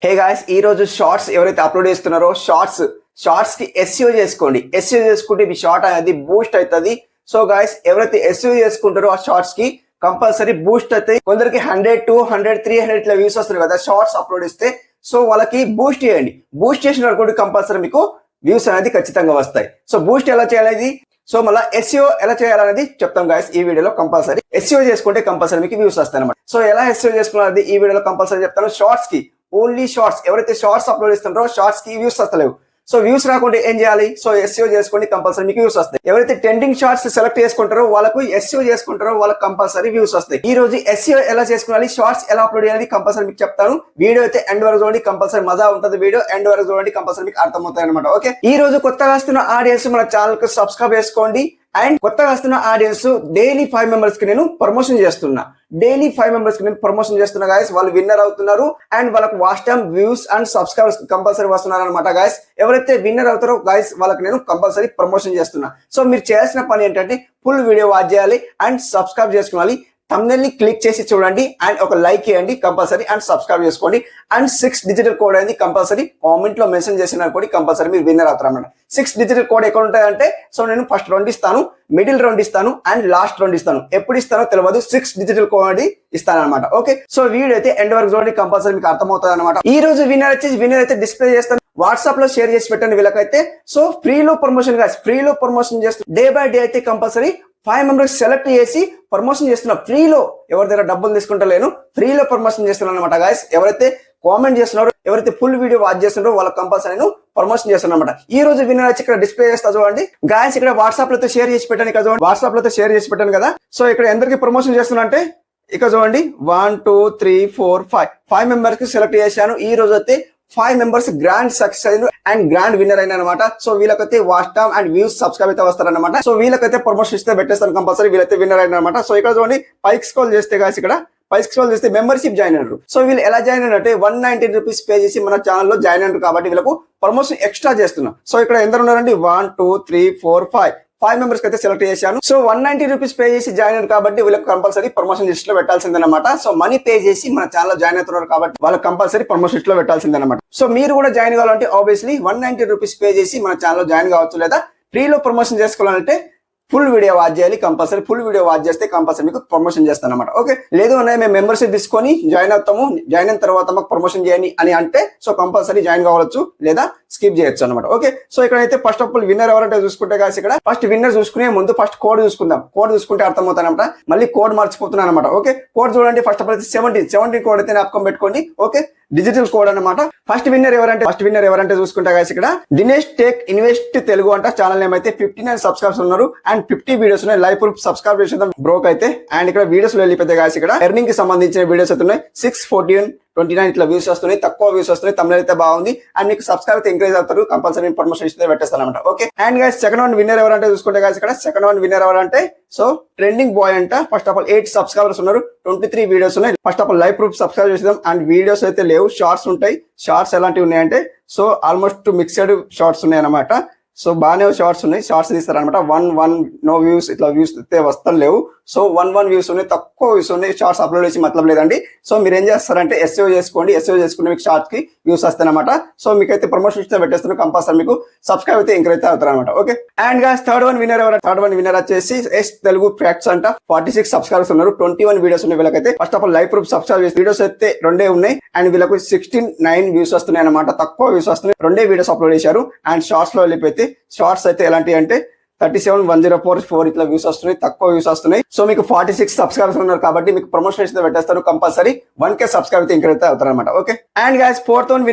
Hey guys, ఈ రోజు shorts ఎవరైతే అప్లోడ్ చేస్తున్నారో షార్ట్స్ కి ఎస్ఈఓ చేసుకోండి. ఎస్ఈఓ చేసుకుంటే మీ షార్ట్ అనేది బూస్ట్ అవుతుంది. సో గాయ్స్, ఎవరైతే ఎస్ఈఓ చేసుకుంటారో ఆ షార్ట్స్ కి కంపల్సరీ బూస్ట్ అవుతాయి. కొందరికి 100, 200, 300 ఇట్లా వ్యూస్ వస్తున్నాయి కదా షార్ట్స్ అప్లోడ్ ఇస్తే. సో వాళ్ళకి బూస్ట్ చేయండి. బూస్ట్ చేసిన కూడా కంపల్సరీ మీకు వ్యూస్ అనేది ఖచ్చితంగా వస్తాయి. సో బూస్ట్ ఎలా చేయాలి, సో మళ్ళీ ఎస్ఈఓ ఎలా చేయాలనేది చెప్తాం గాయస్ ఈ వీడియోలో. కంపల్సరీ ఎస్ఈఓ చేసుకుంటే కంపల్సరీ మీకు వ్యూస్ వస్తాయి అనమాట. సో ఎలా ఎస్ఈఓ చేసుకోవాలనేది ఈ వీడియోలో కంపల్సరీ చెప్తాను. షార్ట్స్ కి ఓన్లీ షార్ట్స్, ఎవరైతే షార్ట్స్ అప్లోడ్ ఇస్తున్నారో షార్ట్స్ కి వ్యూస్ వస్తలేవు. సో వ్యూస్ రాకుండా ఏం చేయాలి? సో ఎస్ఈఓ చేసుకోండి, కంపల్సరీ మీకు వ్యూస్ వస్తాయి. ఎవరైతే ట్రెండింగ్ షార్ట్స్ సెలెక్ట్ చేసుకుంటారో వాళ్ళకు ఎస్ఈఓ చేసుకుంటారో వాళ్ళకి కంపల్సరీ వ్యూస్ వస్తాయి. ఈ రోజు ఎస్ఈఓ ఎలా చేసుకోవాలి, షార్ట్స్ ఎలా అప్లోడ్ చేయాలి కంపల్సరీ మీకు చెప్తాను. వీడియో అయితే ఎండ్ వరకు చూడండి, కంపల్సరీ మజా ఉంటుంది. వీడియో ఎండ్ వరకు చూడండి, కంపల్సరీ మీకు అర్థమవుతాయి అనమాట. ఓకే, ఈ రోజు కొత్తగా వస్తున్న ఆడియన్స్ మన ఛానల్ కు సబ్స్క్రైబ్ చేసుకోండి. అండ్ కొత్తగా వస్తున్న ఆడియన్స్ డైలీ 5 మెంబర్స్ కి నేను ప్రమోషన్ చేస్తున్నా. డైలీ 5 మెంబర్స్ కి నేను ప్రమోషన్ చేస్తున్నా గాయస్. వాళ్ళు విన్నర్ అవుతున్నారు అండ్ వాళ్ళకి watch time, views and subscribers compulsory వస్తున్నారు అనమాట గాయస్. ఎవరైతే విన్నర్ అవుతారో గాయస్ వాళ్ళకి నేను కంపల్సరీ ప్రమోషన్ చేస్తున్నా. సో మీరు చేయాల్సిన పని ఏంటంటే ఫుల్ వీడియో వాచ్ చేయాలి అండ్ సబ్స్క్రైబ్ చేసుకోవాలి. థంబ్నెయిల్ ని క్లిక్ చేసి చూడండి అండ్ ఒక లైక్ చేయండి కంపల్సరీ అండ్ సబ్స్క్రైబ్ చేసుకోండి. అండ్ 6 డిజిటల్ కోడ్ అనేది కంపల్సరీ కామెంట్ లో మెన్షన్ చేసిన కూడా కంపల్సరీ మీరు విన్నర్ అవుతారు అన్నమాట. 6 డిజిటల్ కోడ్ ఎక్కడ ఉంటాయంటే, సో నేను ఫస్ట్ 2 ఇస్తాను, మిడిల్ 2 ఇస్తాను అండ్ లాస్ట్ 2 ఇస్తాను. ఎప్పుడు ఇస్తానో తెలియదు, 6 డిజిటల్ కోడ్ ఇస్తాను అనమాట. ఓకే, సో వీడియో అయితే ఎండ్ వరకు చూడండి, కంపల్సరీ మీకు అర్థమవుతుంది అనమాట. ఈ రోజు విన్నర్ అయితే డిస్ప్లే చేస్తాను. వాట్సాప్ లో షేర్ చేసి పెట్టండి వీళ్ళకైతే. సో ఫ్రీలో ప్రమోషన్ గాయస్, ఫ్రీలో ప్రమోషన్ చేస్తాను. డే బై డే అయితే కంపల్సరీ 5 మెంబర్స్ సెలెక్ట్ చేసి ప్రమోషన్ చేస్తున్నా. ఫ్రీలో, ఎవరి దగ్గర డబ్బులు తీసుకుంటలేను, ఫ్రీలో ప్రమోషన్ చేస్తున్నాను అనమాట గాయస్. ఎవరైతే కామెంట్ చేస్తున్నారో, ఎవరైతే ఫుల్ వీడియో వాచ్ చేస్తున్నారో వాళ్ళకి కంపల్సరీ నేను ప్రమోషన్ చేస్తున్నాను అనమాట. ఈ రోజు విన్నర్ వచ్చి ఇక్కడ డిస్ప్లే చేస్తా చూడండి గాయస్. ఇక్కడ వాట్సాప్ లో షేర్ చేసి పెట్టాను, ఇక్కడ చూడండి వాట్సాప్ లో షేర్ చేసి పెట్టాను కదా. సో ఇక్కడ ఎందరికి ప్రమోషన్ చేస్తున్నా అంటే ఇక్కడ చూడండి 1 2 3 4 5 మెంబర్స్ కి సెలెక్ట్ చేశాను. ఈ రోజు అయితే 5 members grand success and grand winner అయిన అనమాట. సో వీళ్ళకైతే watch time and views subscribe అయితే వస్తారనమాట. సో వీళ్ళకైతే ప్రమోషన్ ఇస్తే పెట్టేస్తాను కంపల్సరీ. వీళ్ళైతే విన్నర్ అయిన అనమాట. సో ఇక్కడ చూడండి పైకి స్క్రోల్ చేస్తే గాయస్, ఇక్కడ పైకి స్క్రోల్ చేస్తే మెంబర్షిప్ జాయిన్ అయ్యారు. సో వీళ్ళు ఎలా జాయిన్ అయినట్టే 119 రూపీస్ పే చేసి మన ఛానల్లో జాయిన్ అయ్యారు కాబట్టి వీళ్ళకు ప్రమోషన్ ఎక్స్ట్రా చేస్తున్నాం. సో ఇక్కడ ఎందరు ఉన్నారండి 1 2 3 4 5 మెంబర్స్ అయితే సెలెక్ట్ చేశాను. సో 190 రూపీస్ పే చేసి జాయిన్ అయ్యారు కాబట్టి వీళ్ళకి కంపల్సరీ ప్రమోషన్ లిస్ట్ లో పెట్టాల్సిందనమాట. సో మనీ పే చేసి మన ఛానల్ జాయిన్ అవుతున్నారు కాబట్టి వాళ్ళకి కంపల్సరీ ప్రమోషన్ లిస్ట్ లో పెట్టాల్సిందనమాట. సో మీరు కూడా జాయిన్ కావాలంటే ఆబ్వియస్లీ 190 రూపీస్ పే చేసి మన ఛానల్ జాయిన్ కావచ్చు. లేదా ఫ్రీలో ప్రమోషన్ చేసుకోవాలంటే ఫుల్ వీడియో వాచ్ చేయాలి. కంపల్సరీ ఫుల్ వీడియో వాచ్ చేస్తే కంపల్సరీ మీకు ప్రమోషన్ చేస్తాను అనమాట. ఓకే, లేదు అన్నయ్య మేము మెంబర్షిప్ తీసుకొని జాయిన్ అవుతాము, జాయిన్ అయిన తర్వాత మాకు ప్రమోషన్ చేయండి అని అంటే సో కంపల్సరీ జాయిన్ కావచ్చు లేదా స్కిప్ చేయొచ్చు అనమాట. ఓకే, సో ఇక్కడైతే ఫస్ట్ ఆఫ్ ఆల్ విన్నర్ ఎవరంటే చూసుకుంటే కాసి ఇక్కడ ఫస్ట్ విన్నర్ చూసుకునే ముందు ఫస్ట్ కోడ్ చూసుకుందాం. కోడ్ చూసుకుంటే అర్థమవుతాను అనమాట. మళ్ళీ కోడ్ మర్చిపోతున్నాను అనమాట. ఓకే, కోడ్ చూడండి. ఫస్ట్ ఆఫ్ ఆల్ 17 కోడ్ అయితే జ్ఞాపకం పెట్టుకోండి. ఓకే, డిజిటల్ కోడ్ అనమాట. ఫస్ట్ విన్నర్ ఎవరంటే చూసుకుంటా గాయస్ ఇక్కడ దినేష్ టెక్ ఇన్వెస్ట్ తెలుగు అంట. ఛానల్ నేమ్ అయితే 59 సబ్స్క్రైబర్స్ ఉన్నారు అండ్ 50 వీడియోస్ ఉన్నాయి. లైవ్ ప్రూఫ్ సబ్స్క్రైబ్ చేసేద్దాం బ్రోక్ అయితే. అండ్ ఇక్కడ వీడియోస్ లో వెళ్ళిపోతే గాయస్ ఇక్కడ ఎర్నింగ్ కి సంబంధించిన వీడియోస్ అయితే ఉన్నాయి. 6 14 29 ఇట్లా వ్యూస్ వస్తున్నాయి, తక్కువ వ్యూస్ వస్తున్నాయి. తమిళ అయితే బాగుంది అండ్ మీకు సబ్స్క్రైబ్ అయితే ఎంకరేజ్ అవుతారు. కంపల్సరీ ప్రమోషన్ ఇస్తే పెట్టేస్తాను అనమాట. Okay, and guys second one winner ఎవరంటే చూసుకుంటే గాయస్ ఇక్కడ సెకండ్ వన్ విన్నర్ ఎవరంటే సో ట్రెండింగ్ బాయ్ అంట. ఫస్ట్ ఆఫ్ ఆల్ 8 సబ్స్క్రైబర్స్ ఉన్నారు, 23 వీడియోస్ ఉన్నాయి. First of all live proof subscribe చేద్దాం. అండ్ వీడియోస్ అయితే లేవు, షార్ట్స్ ఉంటాయి. షార్ట్స్ ఎలాంటివి ఉన్నాయంటే సో ఆల్మోస్ట్ మిక్స్డ్ షార్ట్స్ ఉన్నాయి అనమాట. సో బాగానే షార్ట్స్ ఉన్నాయి, షార్ట్స్ తీస్తారనమాట. 1 నో వ్యూస్ ఇట్లా వ్యూస్ అయితే వస్తాను లేవు. సో 1 వ్యూస్ ఉన్నాయి, తక్కువ వ్యూస్ ఉన్నాయి. షార్ట్స్ అప్లోడ్ చేసి మతలబ్ లేదండి. సో మీరు ఏం చేస్తారంటే ఎస్ఈఓ చేసుకోండి. ఎస్ఈఓ చేసుకుంటే మీకు షార్ట్స్ కి వ్యూస్ వస్తాయి అనమాట. సో మీకైతే ప్రమోషన్ ఇస్తే పెట్టేస్తాను. కంపల్సరీ మీకు సబ్స్క్రైబ్ అయితే ఎంకరేజ్ అయితే అవుతారు అనమాట. Okay, and guys third one winner వచ్చేసి ఎస్ తెలుగు ఫ్యాక్ట్స్ అంట. 46 సబ్స్క్రైబర్స్ ఉన్నారు, 21 వీడియోస్ ఉన్నాయి వీళ్ళకైతే. First of all live proof subscribe చేసి వీడియోస్ అయితే 2 ఉన్నాయి అండ్ వీళ్ళకు 16 వ్యూస్ వస్తున్నాయి అనమాట. తక్కువ వ్యూస్ వస్తున్నాయి, 2 వీడియోస్ అప్లోడ్ చేశారు. అండ్ షార్ట్స్ లో వెళ్ళిపోతే షార్ట్స్ అయితే ఎలాంటివి అంటే 37,104 ఇట్లా వ్యూస్ వస్తున్నాయి, తక్కువ వ్యూస్ వస్తున్నాయి. సో మీకు 46 సబ్స్క్రైబర్స్ ఉన్నారు కాబట్టి మీకు ప్రమోషన్ అయితే పెట్టేస్తారు. కంపల్సరీ 1K సబ్స్క్రైబ్ అయితే ఇంక్రీజ్ అవుతారు అనమాట. Okay, and guys fourth one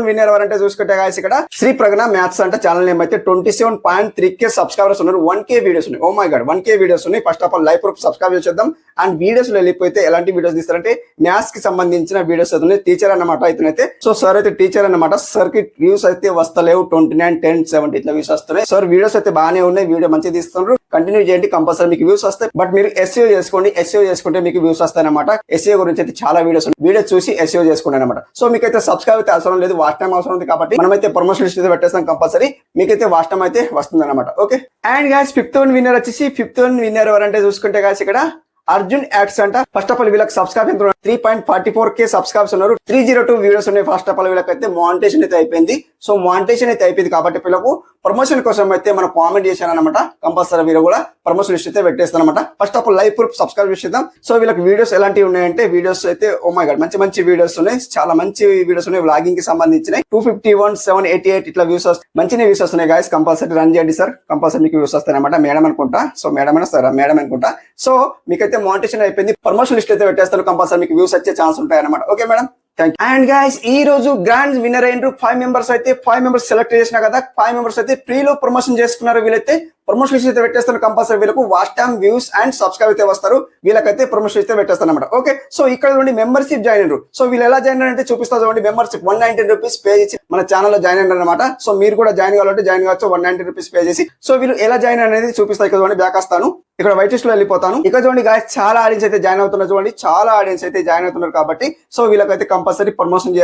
winner ఎవరంటే చూసుకుంటే గాయస్ ఇక్కడ శ్రీ ప్రజ్ఞ మ్యాథ్స్ అంటే ఛానల్ నేమ్ అయితే 27.3K సబ్స్క్రైబర్స్ ఉన్నారు. 1K వీడియోస్ ఉన్నాయి. Oh my God, 1K videos ఉన్నాయి. First of all live proof subscribe చేద్దాం. అండ్ వీడియోస్ లో వెళ్ళిపోతే ఎలాంటి వీడియోస్ తీస్తారంటే మ్యాథ్స్ కి సంబంధించిన వీడియోస్ అయితే టీచర్ అన్నమాట. అయితే సో సార్ అయితే టీచర్ అన్నమాట. సార్ కి వ్యూస్ అయితే వస్తలేవు, 29 10 70 ఇట్లా వ్యూస్ వస్తున్నాయి. సార్ వీడియోస్ అయితే బాగానే ఉన్నాయి, వీడియో మంచిగా తీస్తున్నారు. కంటిన్యూ చేయండి, కంపల్సరీ మీకు వ్యూస్ వస్తాయి. బట్ మీరు ఎస్ఈఓ చేసుకోండి. ఎస్ఈఓ చేసుకుంటే మీకు వ్యూస్ వస్తాయి అనమాట. ఎస్ఈఓ గురించి అయితే చాలా వీడియోస్ వీడియో చూసి ఎస్ఈఓ చేసుకోండి అనమాట. సో మీకైతే సబ్స్క్రైబ్ అయితే అవసరం లేదు, వాచ్ టైం అవసరం ఉంది కాబట్టి మనమైతే ప్రమోషన్ లిస్ట్ అయితే పెట్టేస్తాం. కంపల్సరీ మీకైతే వాచ్ టైం అయితే వస్తుంది అనమాట. Okay, and guys fifth one winner ఎవరంటే చూసుకుంటే గాయస్ ఇక్కడ అర్జున్ యాక్ట్స్ అంట. ఫస్ట్ ఆఫ్ ఆల్ వీళ్ళకి సబ్స్క్రైబ్ 3.44k సబ్స్క్రైబ్స్ ఉన్నారు. 302 వీడియోస్ ఉన్నాయి. ఫస్ట్ ఆఫ్ ఆల్ వీళ్ళకైతే మానిటేషన్ అయితే అయిపోయింది. సో మానిటేషన్ అయితే అయిపోయింది కాబట్టి వీళ్ళకు ప్రమోషన్ కోసం అయితే మనం కామెంట్ చేశాను అనమాట. కంపల్సరీ వీళ్ళు కూడా ప్రమోషన్ లిస్ట్ అయితే పెట్టేస్తాను అనమాట. First of all live proof subscribe చేద్దాం. సో వీళ్ళకి వీడియోస్ ఎలాంటివి ఉన్నాయంటే వీడియోస్ అయితే ఓ మై గాడ్ మంచి మంచి వీడియోస్ ఉన్నాయి. చాలా మంచి వీడియోస్ ఉన్నాయి. వ్లాగింగ్ కి సంబంధించినవి 251, 788 ఇట్లా వ్యూస్ వస్తాయి. మంచి వ్యూస్ వస్తున్నాయి గాయస్. కంపల్సరీ రన్ చేయండి సార్. కంపల్సరీ మీకు వ్యూస్ వస్తాయి అనమాట. మేడం అనుకుంటా. సో మేడం అయినా సార్ మేడం అనుకుంటా. సో మీకైతే మానిటేషన్ అయిపోయింది. ప్రమోషన్ లిస్ట్ అయితే పెట్టేస్తాను. కంపల్సరీ మీకు వ్యూస్ వచ్చే ఛాన్స్ ఉంటాయి అనమాట. Okay madam. అండ్ గైస్ ఈ రోజు గ్రాండ్ విన్నర్ అయినరు 5 మెంబర్స్ అయితే 5 మెంబర్స్ సెలెక్ట్ చేసిన కదా. 5 మెంబర్స్ అయితే ఫ్రీలో ప్రమోషన్ చేసుకున్నారు. వీళ్ళైతే ప్రమోషన్ అయితే పెట్టేస్తాను. కంపల్సరీ వీళ్ళకు watch time, views and subscribe అయితే వస్తారు. వీళ్ళకైతే ప్రమోషన్ అయితే పెట్టేస్తాను అనమాట. ఓకే సో ఇక్కడ నుండి మెంబర్షిప్ జాయిన్ అయినరు. సో వీళ్ళు ఎలా జాయిన్ అంటే చూపిస్తా చూడండి. మెంబర్షిప్ 190 రూపీస్ పే చేసి మన ఛానల్లో జాయిన్ అయినారు అనమాట. సో మీరు కూడా జాయిన్ కావాలంటే జాయిన్ కావచ్చు. 190 రూపీస్ పే చేసి. సో వీళ్ళు ఎలా జాయిన్ అనేది చూపిస్తా. ఇక్కడ చూడండి బ్యాక్ వస్తాను. ఇక్కడ వైట్ లిస్ట్ లో వెళ్ళిపోతాను. ఇక్కడ చూడండి గాయస్ చాలా ఆడియన్స్ అయితే జాయిన్ అవుతున్నారు. చూడండి చాలా ఆడియన్స్ అయితే జాయిన్ అవుతున్నారు కాబట్టి సో వీళ్ళకైతే కంపల్సరీ ప్రమోషన్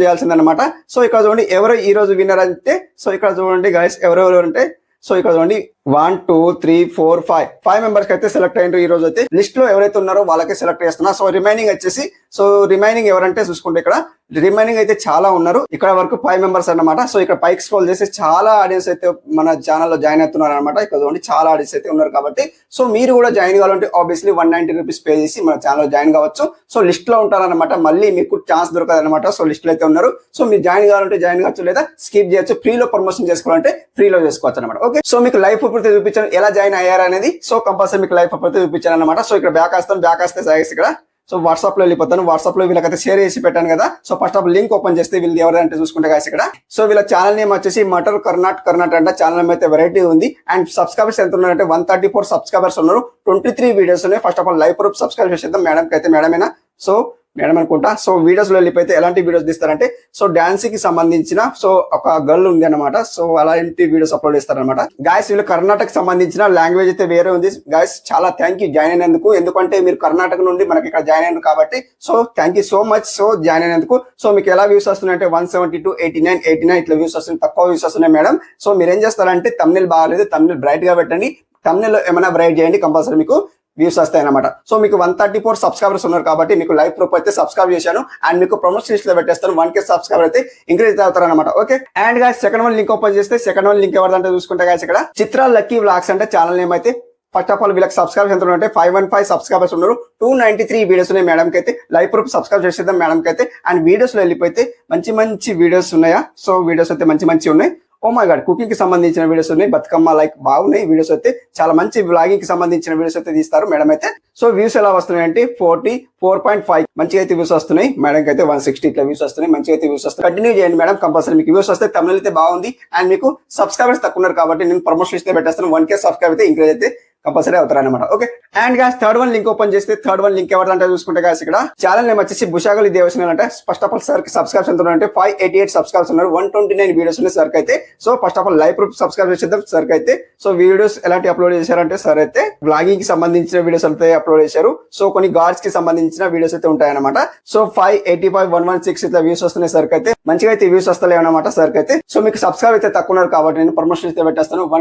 చేయాల్సింది అనమాట. సో ఇక్కడ చూడండి ఎవరు ఈ రోజు విన్నర్ అంటే సో ఇక్కడ చూడండి గాయస్ ఎవరెవరు అంటే సో ఇక్కడ చూడండి 1 2 3 4 5 మెంబర్స్ అయితే సెలెక్ట్ అయినారు. ఈ రోజు అయితే లిస్ట్ లో ఎవరైతే ఉన్నారో వాళ్ళకే సెలెక్ట్ చేస్తున్నా. సో రిమైనింగ్ వచ్చేసి సో రిమైనింగ్ ఎవరంటే చూసుకుంటే ఇక్కడ రిమైనింగ్ అయితే చాలా ఉన్నారు. ఇక్కడ వరకు 5 మెంబర్స్ అన్నమాట. సో ఇక్కడ పైకి స్క్రోల్ చేసి చాలా ఆడియన్స్ అయితే మన ఛానల్లో జాయిన్ అవుతున్నారు అనమాట. ఇక్కడ చూడండి చాలా ఆడియన్స్ అయితే ఉన్నారు కాబట్టి సో మీరు కూడా జాయిన్ కావాలంటే ఆబ్వియస్లీ 190 రూపీస్ పే చేసి మన ఛానల్లో జాయిన్ కావచ్చు. సో లిస్ట్ లో ఉంటారనమాట. మళ్ళీ మీకు ఛాన్స్ దొరకదు అనమాట. సో లిస్ట్ లో అయితే ఉన్నారు. సో మీరు జాయిన్ కావాలంటే జాయిన్ కావచ్చు, లేదా స్కిప్ చేయొచ్చు. ఫ్రీలో ప్రమోషన్ చేసుకోవాలంటే ఫ్రీలో చేసుకోవచ్చు అనమాట. ఓకే సో మీకు లైఫ్ అయితే చూపించాను ఎలా జాయిన్ అయ్యారు అనేది. సో కంపల్సరీ మీకు లైఫ్ అయితే చూపించాను అనమాట. సో ఇక్కడ బ్యాక్ వస్తాను. బ్యాక్ వస్తే ఇక్కడ సో వాట్సాప్ లో వెళ్ళిపోతాను. వాట్సాప్ లో వీళ్ళకైతే షేర్ చేసి పెట్టాను కదా. So first of link open చేస్తే వీళ్ళు ఎవరంటే చూసుకుంటే గాయస్ ఇక్కడ సో వీళ్ళ ఛానల్ నేమ్ వచ్చేసి మటర్ కర్నాట్ అంటే ఛానల్ నేమ్ అయితే వెరైటీ ఉంది. అండ్ సబ్స్క్రైబర్స్ ఎంత ఉన్నారంటే 134 సబ్స్క్రైబర్స్ ఉన్నారు. 23 వీడియోస్ ఉన్నాయి. First of all live proof subscribe చేసేద్దాం. మేడంకి అయితే మేడమేనా సో మేడం అనుకుంటా. సో వీడియోస్ లో వెళ్ళిపోతే ఎలాంటి వీడియోస్ తీస్తారంటే సో డాన్స్ కి సంబంధించిన సో ఒక గర్ల్ ఉంది అనమాట. సో అలాంటి వీడియోస్ అప్లోడ్ చేస్తారనమాట. గాయస్ వీళ్ళు కర్ణాటక సంబంధించిన లాంగ్వేజ్ అయితే వేరే ఉంది. గాయస్ చాలా థ్యాంక్ యూ జాయిన్ అయినందుకు. ఎందుకంటే మీరు కర్ణాటక నుండి మనకి ఇక్కడ జాయిన్ అయినారు కాబట్టి so thank you so much. So join అయినందుకు. సో మీకు ఎలా వ్యూస్ వస్తున్నాయంటే 172, 89 ఇట్లా వ్యూస్ వస్తున్నాయి. తక్కువ వ్యూస్ వస్తున్నాయి మేడం. సో మీరు ఏం చేస్తారంటే తమ్నెల్ బాగాలేదు, తమ్నెల్ బ్రైట్ గా పెట్టండి. తమ్నెల్ ఏమైనా బ్రైట్ చేయండి. కంపల్సరీ మీకు వ్యూస్ వస్తాయి అనమాట. సో మీకు 134 సబ్స్క్రైబర్స్ ఉన్నారు కాబట్టి మీకు లైవ్ ప్రూఫ్ అయితే సబ్స్క్రైబ్ చేశాను. అండ్ మీకు ప్రమోషన్ లిస్ట్ లో పెట్టేస్తాను. 1K సబ్స్క్రైబర్ అయితే ఇంక్రీజ్ అవుతారు అనమాట. Okay and guys second one link open చేస్తే సెకండ్ వన్ లింక్ ఎవరిదంటే చూసుకుంటే గాయస్ ఇక్కడ చిత్ర లక్కీ వ్లాగ్స్ అంటే ఛానల్ నేమ్ అయితే ఫస్ట్ ఆఫ్ ఆల్ వీళ్ళకి సబ్స్క్రైబర్స్ ఎంత అంటే 515 సబ్స్క్రైబర్స్ ఉన్నారు. 293 వీడియోస్ ఉన్నాయి. మేడంకి అయితే లైవ్ ప్రూఫ్ సబ్స్క్రైబ్ చేసేద్దాం మేడంకి అయితే. అండ్ వీడియోస్ లో వెళ్ళిపోతే మంచి వీడియోస్ ఉన్నాయా. సో వీడియోస్ అయితే మంచి ఉన్నాయి. ఓ మై గాడ్ కుకింగ్ కి సంబంధించిన వీడియోస్ ఉన్నాయి. బతుకమ్మ లైక్ బాగున్నాయి వీడియోస్ అయితే. చాలా మంచి వ్లాగింగ్ కి సంబంధించిన వీడియోస్ అయితే తీస్తారు మేడం అయితే. సో వ్యూస్ ఎలా వస్తున్నాయి అంటే 44.5 మంచిగా అయితే వ్యూస్ వస్తున్నాయి. మేడంకి అయితే 160 ఇట్లా వ్యూస్ వస్తున్నాయి. మంచిగా అయితే వ్యూస్ వస్తాయి. కంటిన్యూ చేయండి మేడం. కంపల్సరీ మీకు వ్యూస్ వస్తే తమిళ అయితే బాగుంది. అండ్ మీకు సబ్స్క్రైబర్స్ తక్కువ ఉన్నారు కాబట్టి నేను ప్రమోషన్ ఇస్తే పెట్టేస్తాను. 1K సబ్స్క్రైబ్ అయితే ఇంక్రీజ్ అయితే కంపల్సరీ అవుతారనమాట. Okay and guys third one link open చేస్తే థర్డ్ వన్ లింక్ ఎవరంటే చూసుకుంటే గాస్ ఇక్కడ ఛానల్ నేమ్ వచ్చేసి బుషాగలి దేవసేన అంటే ఫస్ట్ ఆఫ్ ఆల్ సార్ కి సబ్స్క్రైబ్స్ ఎంత అంటే 588 సబ్స్క్రైబ్స్ ఉన్నారు. 129 వీడియోస్ ఉన్నాయి సార్ కి అయితే. So first of all live proof subscribe చేసేద్దాం సార్ కి అయితే. సో వీడియోస్ ఎలాంటి అప్లోడ్ చేశారంటే సార్ అయితే వ్లాగింగ్ కి సంబంధించిన వీడియోస్ అయితే అప్లోడ్ చేశారు. సో కొన్ని గార్డ్స్ కి సంబంధించిన వీడియోస్ అయితే ఉంటాయన్నమాట. సో 585, 116 ఇట్లా వ్యూస్ వస్తున్నాయి సార్ కి అయితే. మంచిగా అయితే వ్యూస్ వస్తలేవు అనమాట సార్ కి అయితే. సో మీకు సబ్స్క్రైబ్ అయితే తక్కువ ఉన్నారు కాబట్టి నేను ప్రమోషన్ అయితే పెట్టేస్తాను.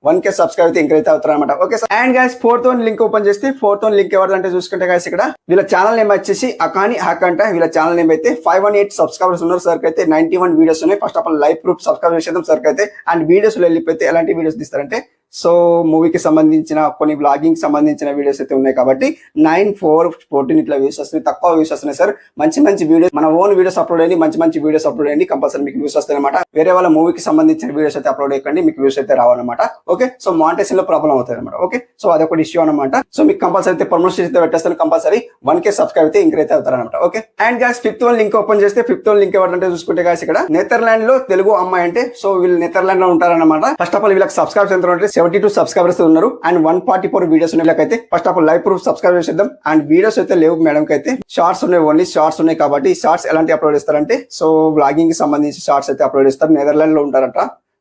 1K సబ్స్క్రైబ్ అయితే ఇంక్రీజ్ అవుతారు అనమాట. Okay sir and guys fourth one link open చేస్తే ఫోర్త్ వన్ లింక్ ఎవరంటే చూసుకుంటే గైస్ ఇక్కడ వీళ్ళ ఛానల్ నేమ్ వచ్చేసి అకాని హ్యాక్ అంట. వీళ్ళ ఛానల్ నేమ్ అయితే 518 సబ్స్క్రైబర్స్ ఉన్నారు సార్ కి అయితే. 91 వీడియోస్ ఉన్నాయి. First of all live proof subscribe చేసేద్దాం సార్ కి అయితే. అండ్ వీడియోస్ లో వెళ్ళిపోతే ఎలాంటి వీడియోస్ తీస్తారంటే సో మూవీకి సంబంధించిన కొన్ని బ్లాగింగ్ సంబంధించిన వీడియోస్ అయితే ఉన్నాయి కాబట్టి 9, 4, 14 ఇట్లా వ్యూస్ వస్తున్నాయి. తక్కువ వ్యూస్ వస్తున్నాయి సార్. మంచి వీడియోస్ మన ఓన్ వీడియోస్ అప్లోడ్ అయ్యి మంచి వీడియోస్ అప్లోడ్ అయ్యి కంపల్సరీ మీకు వ్యూస్ వస్తాయి అనమాట. వేరే వాళ్ళ మూవీకి సంబంధించిన వీడియోస్ అయితే అప్లోడ్ అయ్యండి మీకు వ్యూస్ అయితే రావాలన్నమాట. ఓకే సో మానిటైజేషన్ లో ప్రాబ్లం అవుతుంది అనమాట. ఓకే సో అదొక ఇష్యూ అనమాట. సో మీకు కంపల్సరీ అయితే ప్రమోషన్ అయితే పెట్టేస్తాను. కంపల్సరీ 1K సబ్స్క్రైబ్ అయితే ఇంక్రీజ్ అవుతారు అనమాట. Okay and guys fifth one link open చేస్తే ఫిఫ్త్ వన్ లింక్ ఎవరంటే చూసుకుంటే గాస్ ఇక్కడ నెదర్లాండ్ లో తెలుగు అమ్మాయి అంటే సో వీళ్ళు నెదర్లాండ్ లో ఉంటారన్నమాట. ఫస్ట్ ఆఫ్ ఆల్ వీళ్ళకి సబ్స్క్రైబ్స్ ఎంత అంటే 72 సబ్స్క్రైబర్స్ ఉన్నారు. అండ్ 144 వీడియోస్ ఉన్నాయి. First of all live proof subscribe చేద్దాం. అండ్ వీడియోస్ అయితే లేవు మేడం కి అయితే. షార్ట్స్ ఉన్నాయి. ఓన్లీ షార్ట్స్ ఉన్నాయి కాబట్టి షార్ట్స్ ఎలాంటి అప్లోడ్ చేస్తారంటే సో బ్లాగింగ్ కి సంబంధించి షార్ట్స్ అయితే అప్లోడ్ చేస్తారు. నెదర్లాండ్ లో ఉంటారంట.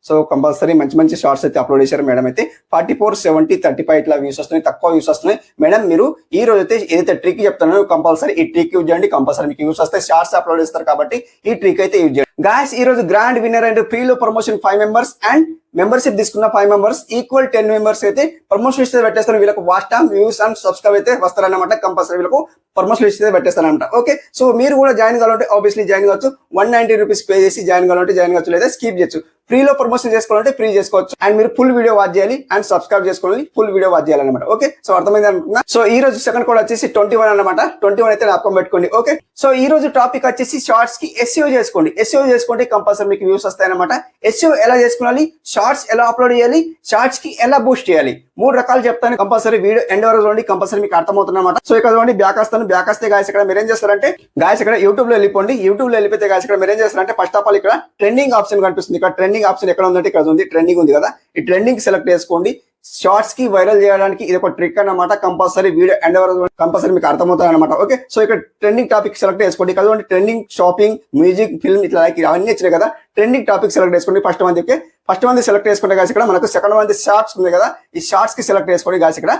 సో కంపల్సరీ మంచి మంచి షార్ట్స్ అయితే అప్లోడ్ చేశారు మేడం అయితే 44, 70, 35 ఇట్లా వ్యూస్ వస్తున్నాయి, తక్కువ వ్యూస్ వస్తున్నాయి మేడం. మీరు ఈ రోజు అయితే ఏదైతే ట్రిక్ చెప్తానో కంపల్సరీ ఈ ట్రిక్ యూజ్ చేయండి, కంపల్సరీ మీకు యూస్ వస్తాయి. షార్ట్స్ అప్లోడ్ చేస్తారు కాబట్టి ఈ ట్రిక్ అయితే యూజ్ చేయండి. గాయస్ ఈ రోజు గ్రాండ్ విన్నర్ అండ్ ఫ్రీలో ప్రమోషన్ 5 మెంబర్స్ అండ్ మెంబర్షిప్ తీసుకున్న 5 మెంబర్స్ ఈక్వల్ 10 మెంబర్స్ అయితే ప్రమోషన్ లిస్ట్ పెట్టేస్తాను. వీళ్ళకు watch time, views and subscribe అయితే వస్తారన్నమాట. కంపల్సరీ వీళ్ళకు ప్రమోషన్ లిస్ట్ అయితే పెట్టేస్తారన్నమాట. ఓకే, సో మీరు కూడా జాయిన్ కావాలంటే ఆబ్వియస్లీ జాయిన్ కావచ్చు. 190 రూపీస్ పే చేసి జాయిన్ కావాలంటే జాయిన్ కావచ్చు, లేదా స్కిప్ చేయొచ్చు. ఫ్రీలో ప్రమోషన్ చేసుకోవాలంటే ఫ్రీ చేసుకోవచ్చు. అండ్ మీరు ఫుల్ వీడియో వాచ్ చేయాలి అండ్ సబ్స్క్రైబ్ చేసుకోవాలి, ఫుల్ వీడియో వాచ్ చేయాలన్నమాట. ఓకే, సో అర్థమైంది అనుకున్నా. సో ఈ రోజు సెకండ్ కోడ్ వచ్చేసి 21 అనమాట. 21 అయితే జ్ఞాపకం పెట్టుకోండి. ఓకే, సో ఈ రోజు టాపిక్ వచ్చేసి షార్ట్స్ కి SEO చేసుకోండి. SEO చేసుకుంటే కంపల్సరీ మీకు వ్యూస్ వస్తాయి అనమాట. SEO ఎలా చేసుకోవాలి, షార్ట్స్ ఎలా అప్లోడ్ చేయాలి, షార్ట్స్ కి ఎలా బూస్ట్ చేయాలి, 3 రకాలు చెప్తాను. కంపల్సరీ వీడియో ఎండ్ వరకు చూడండి, కంపల్సరీ మీకు అర్థమవుతుంది అనమాట. సో ఇక్కడ చూడండి బ్యాక్ వస్తాను. బ్యాక్ వస్తే గాయస్ ఇక్కడ మీరు ఏం చేస్తారంటే గాయస్ ఇక్కడ యూట్యూబ్ లో వెళ్ళిపోండి. యూట్యూబ్ లో వెళ్ళిపోతే గాయస్ ఇక్కడ మీరు ఏం చేస్తారంటే ఫస్ట్ ఆఫ్ ఆల్ ఇక్కడ ట్రెండింగ్ ఆప్షన్ కనిపిస్తుంది. ఇక్కడ ట్రెండింగ్ ఆప్షన్ ఎక్కడ ఉందంటే ఇక్కడ ఉంది, ట్రెండింగ్ ఉంది కదా, ఈ ట్రెండింగ్ సెలెక్ట్ చేసుకోండి. షార్ట్స్ కి వైరల్ చేయడానికి ఇది ఒక ట్రిక్ అన్నమాట. కంపల్సరీ వీడియో ఎండ్ వరకు కంపల్సరీ మీకు అర్థమవుతుంది అనమాట. ఓకే, సో ఇక్కడ ట్రెండింగ్ టాపిక్ సెలెక్ట్ చేసుకోండి. ఇక్కడ ట్రెండింగ్ షాపింగ్, మ్యూజిక్, ఫిల్మ్ ఇట్లా అవన్నీ వచ్చినాయి కదా. ట్రెండింగ్ టాపిక్ సెలెక్ట్ చేసుకోండి. ఫస్ట్ మంది సెలెక్ట్ చేసుకుంటే గాయస్ ఇక్కడ మనకు సెకండ్ మంది షార్ట్స్ ఉంది కదా, ఈ షార్ట్స్ కి సెలెక్ట్ చేసుకోండి గాయస్. ఇక్కడ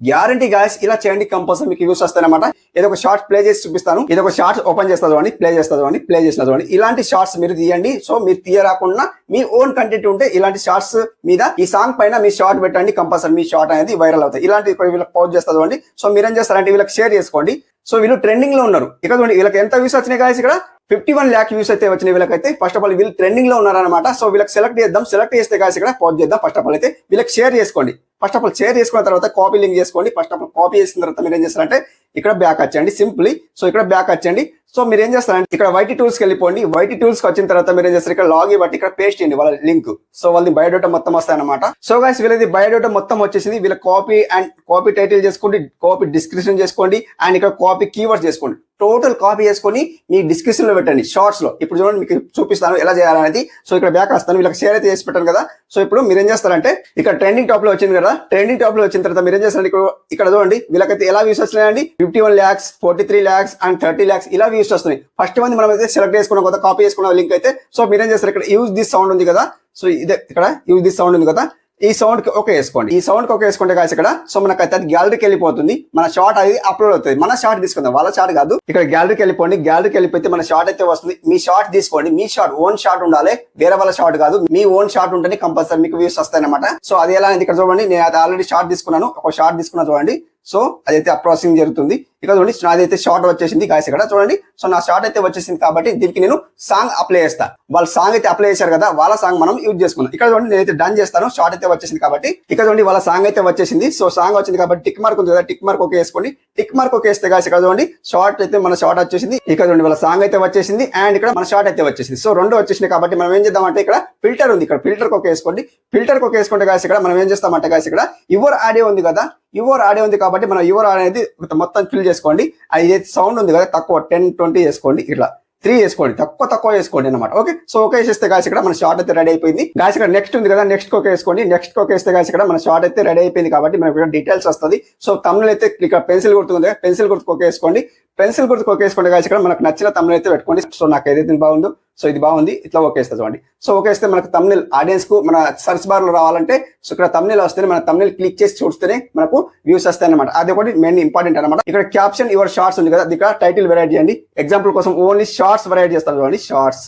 గ్యారంటీ గాయస్ ఇలా చేయండి, కంపల్సరీ మీకు యూస్ వస్తాయి అనమాట. ఏదో ఒక షార్ట్ ప్లే చేసి చూపిస్తాను. ఇది ఒక షార్ట్స్ ఓపెన్ చేస్తుంది అని ప్లే చేస్తుంది అని ప్లే చేసిన ఇలాంటి షార్ట్స్ మీరు తీయండి. సో మీరు తీయరాకుండా మీ ఓన్ కంటెంట్ ఉంటే ఇలాంటి షార్ట్స్ మీద ఈ సాంగ్ పైన మీ షార్ట్ పెట్టండి, కంపల్సరీ మీ షార్ట్ అనేది వైరల్ అవుతాయి. ఇలాంటి వీళ్ళకి పౌజ్ చేస్తుంది అండి. సో మీరేం చేస్తారంటే వీళ్ళకి షేర్ చేసుకోండి. సో వీళ్ళు ట్రెండింగ్ లో ఉన్నారు. ఇక్కడ వీళ్ళకి ఎంత వ్యూస్ వచ్చినాయి గాయస్, ఇక్కడ 51 lakh వ్యూస్ అయితే వచ్చినాయి వీళ్ళకైతే. ఫస్ట్ ఆఫ్ ఆల్ వీళ్ళు ట్రెండింగ్ లో ఉన్నారనమాట. సో వీళ్ళకి సెలెక్ట్ చేద్దాం. సెలెక్ట్ చేస్తే గాయస్ ఇక్కడ పౌజ్ చేద్దాం. ఫస్ట్ ఆఫ్ ఆల్ అయితే వీళ్ళకి షేర్ చేసుకోండి. ఫస్ట్ ఆఫ్ ఆల్ షేర్ చేసుకున్న తర్వాత కాపీ లింక్ చేసుకోండి. ఫస్ట్ ఆఫ్ ఆల్ కాపీ చేసిన తర్వాత మీరు ఏం చేస్తారంటే ఇక్కడ బ్యాక్ వచ్చండి సింప్లీ. సో ఇక్కడ బ్యాక్ వచ్చండి. సో మీరు ఏం చేస్తారంటే ఇక్కడ వైటీ టూల్స్ కి వెళ్ళిపోండి. వైటీ టూల్స్ కి వచ్చిన తర్వాత మీరు ఏం చేస్తారు ఇక్కడ లాగ్ బట్టి ఇక్కడ పేస్ట్ చేయండి వాళ్ళ లింక్. సో వాళ్ళది బయోడేటా మొత్తం వస్తాయి అనమాట. సో గైస్ వీళ్ళది బయోడేటా మొత్తం వచ్చేసింది. వీళ్ళ కాపీ అండ్ కాపీ టైటిల్ చేసుకోండి, కాపీ డిస్క్రిప్షన్ చేసుకోండి అండ్ ఇక్కడ కాపీ కీవర్డ్స్ చేసుకోండి. టోటల్ కాపీ చేసుకొని మీ డిస్క్రిప్షన్ లో పెట్టండి షార్ట్స్ లో. ఇప్పుడు చూడండి మీకు చూపిస్తాను ఎలా చేయాలనేది. సో ఇక్కడ బ్యాక్ వస్తాను. వీళ్ళకి షేర్ అయితే చేసి పెట్టాను కదా. సో ఇప్పుడు మీరు ఏం చేస్తారంటే ఇక్కడ ట్రెండింగ్ టాప్ లో వచ్చింది కదా, ట్రెండింగ్ టాప్ లో వచ్చిన తర్వాత మీరు ఏం చేస్తారంటే ఇక్కడ చూడండి వీళ్ళకైతే ఎలా వ్యూస్ వస్తున్నాయండి. 51 lakhs, 43 lakhs అండ్ 30 lakhs ఇలా వ్యూస్ వస్తున్నాయి. ఫస్ట్ మంది మనం అయితే సెలెక్ట్ చేసుకున్న కొత్త కాపీ చేసుకున్న లింక్ అయితే. సో మీరు ఏం చేస్తారు ఇక్కడ యూజ్ దిస్ సౌండ్ ఉంది కదా. సో ఇదే ఇక్కడ యూజ్ దిస్ సౌండ్ ఉంది కదా, ఈ సౌండ్ కి ఓకే వేసుకోండి. ఈ సౌండ్ కి ఓకే వేసుకుంటే కాదు ఇక్కడ. సో మనకైతే అది గ్యాలరీకి వెళ్ళిపోతుంది. మన షార్ట్ అది అప్లోడ్ అవుతుంది. మన షార్ట్ తీసుకుందాం, వాళ్ళ షార్ట్ కాదు. ఇక్కడ గ్యాలరీకి వెళ్ళిపోండి. గ్యాలరీకి వెళ్ళిపోతే మన షార్ట్ అయితే వస్తుంది. మీ షార్ట్ తీసుకోండి. మీ షార్ట్ ఓన్ షార్ట్ ఉండాలి, వేరే వాళ్ళ షార్ట్ కాదు. మీ ఓన్ షార్ట్ ఉంటేనే కంపల్సరీ మీకు వ్యూస్ వస్తాయి అనమాట. సో అది ఎలా ఇక్కడ చూడండి, నేను అది ఆల్రెడీ షార్ట్ తీసుకున్నాను. ఒక షార్ట్ తీసుకున్నా చూడండి. సో అదైతే అప్రాసింగ్ జరుగుతుంది. ఇక్కడ చూడండి నాదైతే షార్ట్ వచ్చేసింది గాయస్ ఇక్కడ చూడండి. సో నా షార్ట్ అయితే వచ్చేసింది కాబట్టి దీనికి నేను సాంగ్ అప్లై చేస్తా. వాళ్ళ సాంగ్ అయితే అప్లై చేశారు కదా, వాళ్ళ సాంగ్ మనం యూజ్ చేసుకున్నాం. ఇక్కడ చూడండి నేనైతే డన్ చేస్తాను. షార్ట్ అయితే వచ్చేసింది కాబట్టి ఇక్కడ చూడండి వాళ్ళ సాంగ్ అయితే వచ్చేసింది. సో సాంగ్ వచ్చింది కాబట్టి టిక్ మార్క్ ఉంది కదా, టిక్ మార్క్ ఓకే వేసుకోండి. టిక్ మార్క్ ఓకే వేస్తే గాయస్ ఇక్కడ చూడండి షార్ట్ అయితే మన షార్ట్ వచ్చేసింది. ఇక్కడ చూడండి వాళ్ళ సాంగ్ అయితే వచ్చేసింది అండ్ ఇక్కడ మన షార్ట్ అయితే వచ్చేసింది. సో రెండు వచ్చేసింది కాబట్టి మనం ఏం చేద్దామంటే ఇక్కడ ఫిల్టర్ ఉంది, ఇక్కడ ఫిల్టర్ ఓకే వేసుకోండి. ఫిల్టర్ ఓకే వేసుకుంటే గాయస్ ఇక్కడ మనం ఏం చేస్తామంటే గాయస్ ఇక్కడ యువర్ ఆడియో ఉంది కదా, యువర్ ఆడియో ఉంది కాబట్టి మనం యువర్ ఆడియో అనేది మొత్తం ఫిల్ చేసుకోండి. అది సౌండ్ ఉంది కదా తక్కువ 10-20 చేసుకోండి, ఇట్లా 3 చేసుకోండి, తక్కువ చేసుకోండి అనమాట. ఓకే, సో ఓకే చేస్తే గాయస్ ఇక్కడ మన షార్ట్ అయితే రెడీ అయిపోయింది. గాయస్ ఇక్కడ నెక్స్ట్ ఉంది కదా, నెక్స్ట్ ఓకే వేసుకోండి. నెక్స్ట్ ఓకే వేస్తే గాయస్ ఇక్కడ మన షార్ట్ అయితే రెడీ అయిపోయింది కాబట్టి మనకి ఇక్కడ డీటెయిల్స్ వస్తుంది. సో తమ్ముళ్ళు అయితే ఇక్కడ పెన్సిల్ గుర్తుంది, పెన్సిల్ గుర్తుకు ఓకే వేసుకోండి. పెన్సిల్ గుర్తుకు ఓకే వేసుకోండి గాయస్ ఇక్కడ మనకు నచ్చిన తమ్ముళ్ళు అయితే పెట్టుకోండి. సో నాకు ఏదైతే బాగుందో సో ఇది బాగుంది, ఇట్లా ఓకే వేస్తే చూడండి. సో ఓకే వేస్తే మనకు తమ్ముళ్ళు ఆడియన్స్ కు మన సర్చ్ బార్ లో రావాలంటే సో ఇక్కడ తమ్ముళ్ళు వస్తేనే మన తమ్ముళ్ళు క్లిక్ చేసి చూస్తేనే మనకు వ్యూస్ వస్తాయి అనమాట. అది ఒకటి మెయిన్ ఇంపార్టెంట్ అనమాట. ఇక్కడ క్యాప్షన్ యువర్ షార్ట్స్ ఉంది కదా, ఇక్కడ టైటిల్ వెరైటీ చేయండి. ఎగ్జాంపుల్ కోసం ఓన్లీ షార్ట్స్ వెరైటీ చేస్తాను చూడండి. షార్ట్స్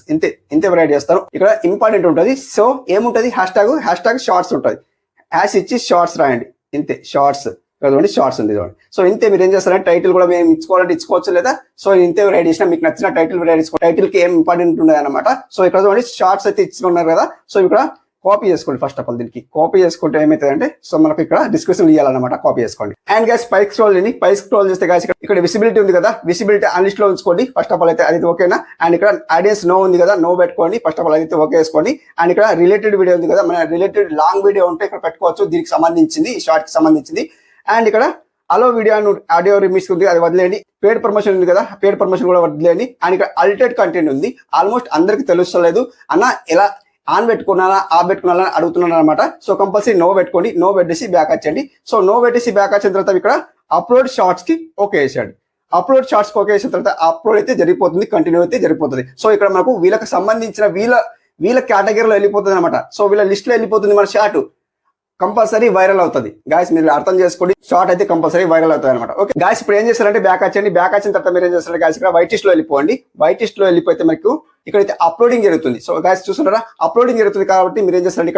ఇంతే వెరైటీ చేస్తాను. ఇక్కడ ఇంపార్టెంట్ ఉంటుంది. సో ఏముంటది హ్యాష్ ట్యాగ్ షార్ట్స్ ఉంటుంది. హ్యాష్ ఇచ్చి షార్ట్స్ రాయండి, ఇంతే షార్ట్స్ చూడండి. షార్ట్స్ ఉంది చూడండి. సో ఇంతే మీరు ఏం చేస్తారంటే టైటిల్ కూడా మేము ఇచ్చుకోవాలంటే ఇచ్చుకోవచ్చు, లేదా సో ఇంతే వెరైటీ చేసినా మీకు నచ్చిన టైటిల్ వెరైటీ ఇచ్చుకో. టైటిల్ కి ఏం ఇంపార్టెంట్ ఉండదు అనమాట. సో ఇక్కడ చూడండి షార్ట్స్ అయితే ఇచ్చుకున్నారు కదా. సో ఇక్కడ కాపీ చేసుకోండి. ఫస్ట్ ఆఫ్ ఆల్ దీనికి కాపీ చేసుకుంటే ఏమవుతుందంటే సో మనకు ఇక్కడ డిస్క్రిప్షన్ ఇవ్వాలన్నమాట. కాపీ చేసుకోండి. అండ్ గైస్ పైకి స్క్రోల్ చేస్తే గైస్ ఇక్కడ విజిబిలిటీ ఉంది కదా, విజిబిలిటీ అన్లిస్ట్ లో ఉంచుకోండి. ఫస్ట్ ఆఫ్ ఆల్ అయితే అది ఓకేనా. అండ్ ఇక్కడ ఆడియన్స్ నో ఉంది కదా, నో పెట్టుకోండి. ఫస్ట్ ఆఫ్ ఆల్ అయితే ఓకే వేసుకోండి. అండ్ ఇక్కడ రిలేటెడ్ వీడియో ఉంది కదా, మన రిలేటెడ్ లాంగ్ వీడియో ఉంటే ఇక్కడ పెట్టుకోవచ్చు, దీనికి సంబంధించింది, ఈ షార్ట్ కి సంబంధించింది. అండ్ ఇక్కడ అలో వీడియో అండ్ ఆడియో రిమిక్స్ ఉంది, అది వదిలేయండి. పేడ్ ప్రమోషన్ ఉంది కదా, పేడ్ ప్రమోషన్ కూడా వదిలేయండి. అండ్ ఇక్కడ అల్టెడ్ కంటెంట్ ఉంది. ఆల్మోస్ట్ అందరికి తెలుస్తలేదు అన్న, ఎలా ఆన్ పెట్టుకున్నానా ఆఫ్ పెట్టుకున్నా అడుగుతున్నాను అనమాట. సో కంపల్సరీ నో పెట్టుకోండి. నో పెట్టేసి బ్యాక్ వచ్చండి. సో నో పెట్టేసి బ్యాక్ వచ్చిన తర్వాత ఇక్కడ అప్లోడ్ షార్ట్స్ కి ఓకే వేసాడు. అప్లోడ్ షార్ట్స్ కి ఓకే వేసిన తర్వాత అప్లోడ్ అయితే జరిగిపోతుంది, కంటిన్యూ అయితే జరిగిపోతుంది. సో ఇక్కడ మనకు వీళ్ళకి సంబంధించిన వీళ్ళ కేటగిరీలో వెళ్ళిపోతుంది అనమాట. సో వీళ్ళ లిస్ట్ లో వెళ్ళిపోతుంది మన షార్ట్, కంపల్సరీ వైరల్ అవుతుంది. గాయస్ మీరు అర్థం చేసుకోండి, షార్ట్ అయితే కంపల్సరీ వైరల్ అవుతుంది అనమాట. ఓకే గాయస్ ఇప్పుడు ఏం చేస్తారంటే బ్యాక్ వచ్చండి. బ్యాక్ వచ్చిన తర్వాత మీరు ఏం చేస్తారంటే గాయస్ ఇక్కడ వైట్ లిస్ట్ లో వెళ్ళిపోండి. వైట్ లిస్ట్ లో వెళ్ళిపోతే మనకు ఇక్కడైతే అప్లోడింగ్ జరుగుతుంది. సో గాయస్ చూస్తున్నారా, అప్లోడింగ్ జరుగుతుంది కాబట్టి మీరు ఏం చేస్తారంటే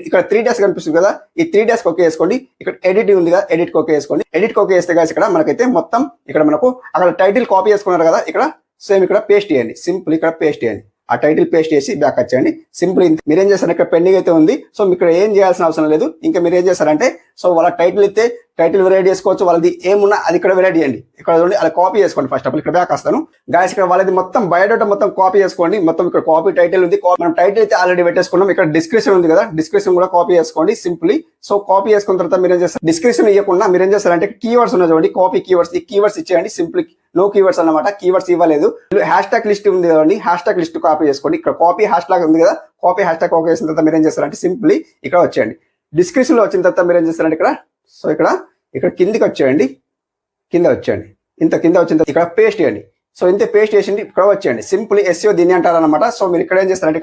ఇక్కడ 3 డాష్ కనిపిస్తుంది కదా, ఈ 3 డాష్ ఓకే వేసుకోండి. ఇక్కడ ఎడిట్ ఉంది కదా, ఎడిట్ ఓకే వేసుకోండి. ఎడిట్ ఓకే వేస్తే గాయస్ ఇక్కడ మనకైతే మొత్తం ఇక్కడ మనకు అక్కడ టైటిల్ కాపీ చేసుకున్నారు కదా, ఇక్కడ సేమ్ ఇక్కడ పేస్ట్ చేయండి. సింపుల్ ఇక్కడ పేస్ట్ చేయండి. ఆ టైటిల్ పేస్ట్ చేసి బ్యాక్ వచ్చేయండి. సింపుల్ మీరేం చేస్తారు, ఇక్కడ పెండింగ్ అయితే ఉంది. సో ఇక్కడ ఏం చేయాల్సిన అవసరం లేదు. ఇంకా మీరు ఏం చేస్తారంటే సో వాళ్ళ టైటిల్ అయితే టైటిల్ వెరైటీ చేసుకోవచ్చు. వాళ్ళది ఏమున్నా అది ఇక్కడ వెరైటీ చేయండి. ఇక్కడ చూడండి అలా కాపీ చేసుకోండి. ఫస్ట్ ఆఫ్ ఆల్ ఇక్కడ బ్యాక్ వస్తాను గాయస్. ఇక్కడ వాళ్ళది మొత్తం బయోడేటా మొత్తం కాపీ చేసుకోండి. మొత్తం ఇక్కడ కాపీ టైటిల్ ఉంది. మనం టైటిల్ అయితే ఆల్రెడీ పెట్టేసుకున్నాం. ఇక్కడ డిస్క్రిప్షన్ ఉంది కదా, డిస్క్రిప్షన్ కూడా కాపీ చేసుకోండి సింప్లీ. సో కాపీ చేసుకున్న తర్వాత మీరు ఏం చేస్తారు, డిస్క్రిప్షన్ ఇవ్వకుండా మీరు ఏం చేస్తారంటే కీవర్డ్స్ ఉన్నాయి చూడండి, కాపీ కీవర్డ్స్, ఈ కీవర్డ్స్ ఇచ్చేయండి. సింప్లీ నో కీవర్డ్స్ అన్నమాట, కీవర్డ్స్ ఇవ్వలేదు. హ్యాష్ ట్యాగ్ లిస్ట్ ఉంది కదండి, హ్యాష్ ట్యాగ్ లిస్ట్ కాపీ చేసుకోండి. ఇక్కడ కాపీ హ్యాష్ ట్యాగ్ ఉంది కదా, కాపీ హ్యాష్ ట్యాగ్ కాపీ చేసిన తర్వాత మీరు ఏం చేస్తారంటే సింప్లీ ఇక్కడ వచ్చేయండి. డిస్క్రిప్షన్ లో వచ్చిన తర్వాత మీరు ఏం చేస్తారంటే ఇక్కడ కిందికి వచ్చేయండి. కింద వచ్చేయండి, ఇంత కింద వచ్చిన తర్వాత ఇక్కడ పేస్ట్ చేయండి. సో ఇంత పేస్ట్ చేసింది ఇక్కడ వచ్చేయండి. సింపుల్ ఎస్ఈఓ దీన్ని అంటారు అనమాట. సో మీరు ఇక్కడ ఏం చేస్తారంటే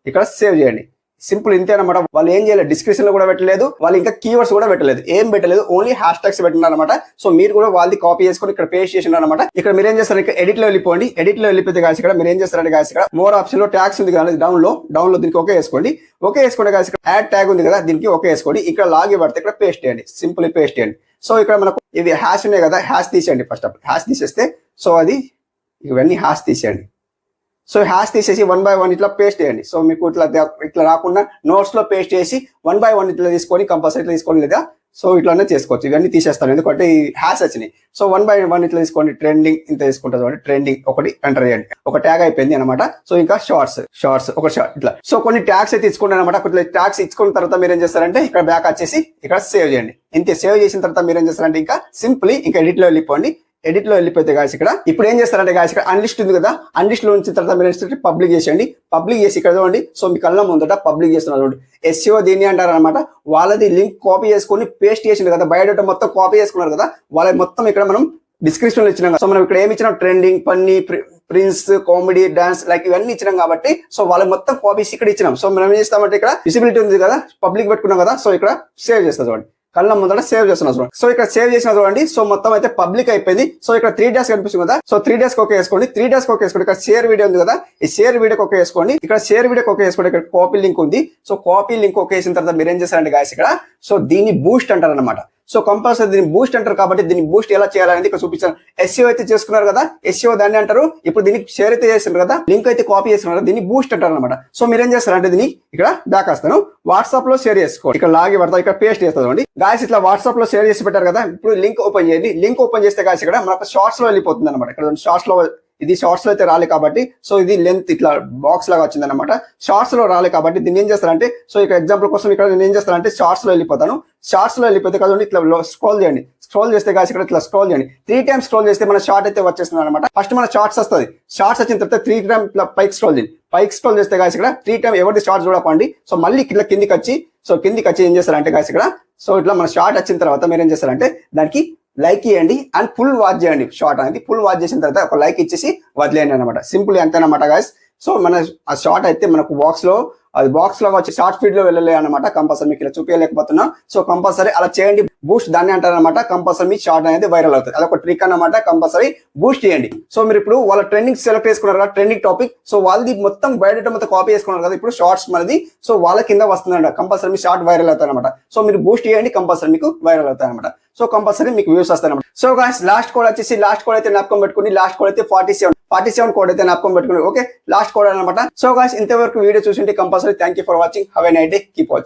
ఇక్కడ సేవ్ చేయండి. సింపుల్ ఇంతే అనమాట. వాళ్ళు ఏం చేయలేదు, డిస్క్రిప్షన్ లో కూడా పెట్టలేదు, వాళ్ళు ఇంకా కీవర్డ్స్ కూడా పెట్టలేదు, ఏం పెట్టలేదు, ఓన్లీ హ్యాష్ ట్యాగ్స్ పెట్టినారు అనమాట. సో మీరు కూడా వాళ్ళది కాపీ చేసుకొని ఇక్కడ పేస్ట్ చేసిన అనమాట. ఇక్కడ మీరు ఏం చేస్తారు, ఇక్కడ ఎడిట్ లో వెళ్ళిపోండి. ఎడిట్ లో వెళ్ళిపోతే గాయస్ ఇక్కడ మీరు ఏం చేస్తారంటే గాయస్ ఇక్కడ మోర్ ఆప్షన్ లో ట్యాగ్స్ ఉంది కదా, డౌన్ లో దీనికి ఓకే వేసుకోండి. ఓకే వేసుకోండి గాయస్. ఇక్కడ యాడ్ ట్యాగ్ ఉంది కదా, దీనికి ఓకే వేసుకోండి. ఇక్కడ లాగి పడితే ఇక్కడ పేస్ట్ చేయండి, సింపుల్ పేస్ట్ చేయండి. సో ఇక్కడ మనకు ఇవి హ్యాష్ ఉన్నాయి కదా, హ్యాష్ తీసేయండి. ఫస్ట్ ఆఫ్ హ్యాష్ తీసేస్తే సో అది ఇవన్నీ హ్యాష్ తీసేయండి. సో హ్యాష్ తీసేసి 1 by 1 ఇట్లా పేస్ట్ చేయండి. సో మీకు ఇట్లా రాకుండా నోట్స్ లో పేస్ట్ చేసి 1 by 1 ఇట్లా తీసుకొని కంపల్సరీ ఇట్లా తీసుకోండి, లేదా సో ఇట్లానే చేసుకోవచ్చు. ఇవన్నీ తీసేస్తాను ఎందుకంటే ఈ హ్యాష్ వచ్చినాయి. సో 1 by 1 ఇట్లా తీసుకోండి. ట్రెండింగ్ ఇంత తీసుకుంటుంది, ట్రెండింగ్ ఒకటి ఎంటర్ చేయండి. ఒక ట్యాగ్ అయిపోయింది అనమాట. సో ఇంకా షార్ట్స్ ఒక షార్ట్ ఇట్లా. సో కొన్ని ట్యాగ్స్ అయితే తీసుకుంటాను అనమాట. కొన్ని ట్యాగ్స్ ఇచ్చుకున్న తర్వాత మీరు ఏం చేస్తారంటే ఇక్కడ బ్యాక్ వచ్చేసి ఇక్కడ సేవ్ చేయండి. ఇంతే సేవ్ చేసిన తర్వాత మీరు ఏం చేస్తారంటే ఇంకా సింప్లీ ఇంకా ఎడిట్ లో వెళ్ళిపోండి. ఎడిట్ లో వెళ్ళిపోతే గాయస్ ఇక్కడ ఇప్పుడు ఏం చేస్తారంటే గాయస్ ఇక్కడ అన్లిస్ట్ ఉంది కదా, అన్లిస్ట్ లో ఉంచిన తర్వాత మీరు పబ్లిక్ చేసేయండి. పబ్లిక్ చేసి ఇక్కడ చూడండి, సో మీ కళ్ళ ముందట పబ్లిక్ చేస్తున్నారు చూడండి. ఎస్ఈఓ దీన్ని అంటారు అనమాట. వాళ్ళది లింక్ కాపీ చేసుకొని పేస్ట్ చేసింది కదా, బయోడేటా మొత్తం కాపీ చేసుకున్నారు కదా, వాళ్ళ మొత్తం ఇక్కడ మనం డిస్క్రిప్షన్ లో ఇచ్చినాం. సో మనం ఇక్కడ ఏమి ఇచ్చినాం, trending, funny, prince, comedy, dance like ఇవన్నీ ఇచ్చినాం కాబట్టి సో వాళ్ళ మొత్తం కాపీస్ ఇక్కడ ఇచ్చినాం. సో మనం ఏం చేస్తామంటే ఇక్కడ విజిబిలిటీ ఉంది కదా, పబ్లిక్ పెట్టుకున్నాం కదా, సో ఇక్కడ సేవ్ చేస్తాం చూడండి. కళ్ళ ముందర సేవ్ చేస్తున్నా చూడండి. సో ఇక్కడ సేవ్ చేసిన చూడండి. సో మొత్తం అయితే పబ్లిక్ అయిపోయింది. సో ఇక్కడ 3 డాష్ కనిపిస్తుంది కదా, సో 3 డాష్ ఓకే వేసుకోండి. 3 డాష్ ఓకే వేసుకోండి. ఇక్కడ షేర్ వీడియో ఉంది కదా, ఈ షేర్ వీడియోకి ఓకే వేసుకోండి. ఇక్కడ షేర్ వీడియోకి ఓకే వేసుకోండి. ఇక్కడ కాపీ లింక్ ఉంది. సో కాపీ లింక్ ఓకే వేసిన తర్వాత మీరు ఏం చేస్తారంటే గాయస్ ఇక్కడ సో దీన్ని బూస్ట్ అంటారు అనమాట. సో కంపల్సరీ దీన్ని బూస్ట్ అంటారు కాబట్టి దీన్ని బూస్ట్ ఎలా చేయాలనేది ఇక్కడ చూపించాను. ఎస్ఈఓ అయితే చేసుకున్నారు కదా, ఎస్ఈఓ దాన్ని అంటారు. ఇప్పుడు దీనికి షేర్ అయితే చేస్తున్నారు కదా, లింక్ అయితే కాపీ చేస్తున్నారు, దీన్ని బూస్ట్ అంటారు అనమాట. సో మీరు ఏం చేస్తారంటే దీన్ని ఇక్కడ బ్యాక్ వస్తాను, వాట్సాప్ లో షేర్ చేసుకోండి. ఇక్కడ లాగి పడతారు, ఇక్కడ పేస్ట్ చేస్తుంది గాయస్. ఇట్లా వాట్సాప్ లో షేర్ చేసి పెట్టారు కదా, ఇప్పుడు లింక్ ఓపెన్ చేయండి. లింక్ ఓపెన్ చేస్తే గాయస్ ఇక్కడ మనకు షార్ట్స్ లో వెళ్ళిపోతుంది అనమాట. ఇక్కడ షార్ట్స్ లో ఇది షార్ట్స్ లో అయితే రాలే కాబట్టి సో ఇది లెంత్ ఇట్లా బాక్స్ లాగా వచ్చింది అనమాట. షార్ట్స్ లో రాలే కాబట్టి దీన్ని ఏం చేస్తారంటే సో ఇక్కడ ఎగ్జాంపుల్ కోసం ఇక్కడ నేను ఏం చేస్తానంటే షార్ట్స్ లో వెళ్ళిపోతాను. షార్ట్స్ లో వెళ్ళిపోతే కదా ఇట్లా స్క్రోల్ చేయండి. స్క్రోల్ చేస్తే కాసి ఇక్కడ ఇట్లా స్క్రోల్ చేయండి. 3 times స్క్రోల్ చేస్తే మన షార్ట్ అయితే వచ్చేస్తుంది అనమాట. ఫస్ట్ మన షార్ట్స్ వస్తుంది. షార్ట్స్ వచ్చిన తర్వాత 3 times ఇట్లా పైకి స్క్రోల్ చేయండి. పైకి స్క్రోల్ చేస్తే కాసి ఇక్కడ 3 times ఎవరి షార్ట్స్ చూడకండి. సో మళ్ళీ ఇట్లా కిందికి వచ్చి ఏం చేస్తారంటే కాసి ఇక్కడ సో ఇట్లా మన షార్ట్ వచ్చిన తర్వాత మీరు ఏం చేస్తారంటే దానికి లైక్ ఇవ్వండి అండ్ ఫుల్ వాచ్ చేయండి. షార్ట్ అనేది ఫుల్ వాచ్ చేసిన తర్వాత ఒక లైక్ ఇచ్చేసి వదిలేయండి అనమాట. Simple అంతేనమాట guys. సో మన ఆ షార్ట్ అయితే మనకు బాక్స్ లో అది బాక్స్ లో వచ్చి షార్ట్ ఫీడ్ లో వెళ్ళలే అనమాట. కంపల్సరీ మీకు ఇలా చూపించలేకపోతున్నా. సో కంపల్సరీ అలా చేయండి. బూస్ట్ దాన్ని అంటారు అనమాట. కంపల్సరీ మీ షార్ట్ అనేది వైరల్ అవుతుంది. అదొక ట్రిక్ అనమాట. కంపల్సరీ బూస్ట్ చేయండి. సో మీరు ఇప్పుడు వాళ్ళ ట్రెండింగ్ సెలెక్ట్ చేసుకున్నారు కదా, ట్రెండింగ్ టాపిక్. సో వాళ్ళది మొత్తం బయోడేటా మొత్తం కాపీ చేసుకున్నారు కదా, ఇప్పుడు షార్ట్స్ మనది. సో వాళ్ళ కింద వస్తుందంట. కంపల్సరీ మీ షార్ట్ వైరల్ అవుతాయి అనమాట. సో మీరు బూస్ట్ చేయండి, కంపల్సరీ మీకు వైరల్ అవుతాయి అనమాట. సో కంపల్సరీ మీకు వ్యూస్ వస్తాయి అనమాట. సో గాయస్ లాస్ట్ కోడ్ వచ్చేసి లాస్ట్ కోడ్ అయితే జ్ఞాపకం పెట్టుకుని, లాస్ట్ కోడ్ అయితే 47 కోడ్ అయితే జ్ఞాపకం పెట్టుకుని. ఓకే లాస్ట్ కోడ్ అనమాట. సో గాయస్ ఇంతవరకు వీడియో చూసింటే compulsory thank you for watching. Have a nice day. Keep watching.